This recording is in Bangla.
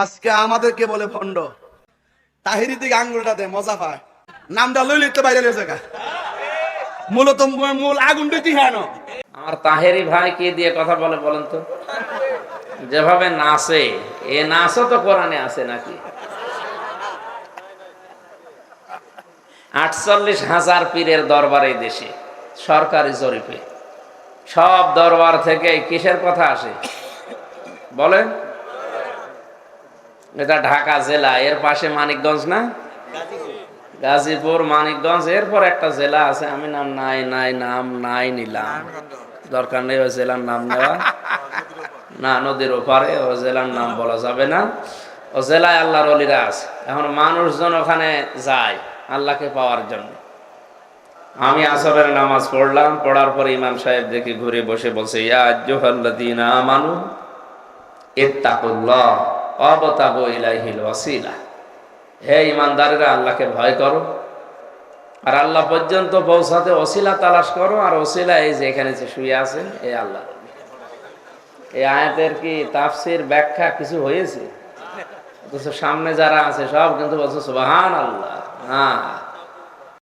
আজকে আমাদেরকে বলে ভণ্ড। তাহিরি দিকে আঙ্গুলটা দে, মজা পায়। নামটা লই লিখতে বাইরে জায়গা মূলত মূল আগুন দিতে হ্যাঁ। আমার তাহেরি ভাই কি দিয়ে কথা বলে বলেন তো? যেভাবে নাচে, এ নাচও তো কোরআনে আছে নাকি? 48,000 পীরের দরবার এই দেশে, সরকারি জরিপে সব দরবার থেকে কিসের কথা আসে বলেন? এটা ঢাকা জেলা, এর পাশে মানিকগঞ্জ না, গাজীপুর, মানিকগঞ্জ, এরপর একটা জেলা আছে, আমি নাম নাই নিলাম, দরকার নেই ওই জেলার নাম নেওয়া। না, নদীর ওপারে, ও জেলার নাম বলা যাবে না। ও জেলায় আল্লাহর ওলিরা আছে। এখন মানুষজন ওখানে যায় আল্লাহকে পাওয়ার জন্য। আমি আসরের নামাজ পড়লাম, পড়ার পরে ইমাম সাহেব দেখি ঘুরে বসে বলছে, ইয়া আইয়ুহাল্লাযীনা আমানু ইত্তাকুল্লাহ ওয়াবতাগু ইলাইহিল ওয়াসিলা। হে ঈমানদারেরা, আল্লাহকে ভয় করো আর আল্লাহ পর্যন্ত পৌঁছাতে ওসিলা তালাশ করো। আর ওসিলা এই যে এখানে যে শুয়ে আছেন, এই আল্লাহ। এই আয়াতের কি তাফসীর ব্যাখ্যা কিছু হয়েছে? অথচ সামনে যারা আছে সব কিন্তু বলছে সুবহানাল্লাহ। হ্যাঁ,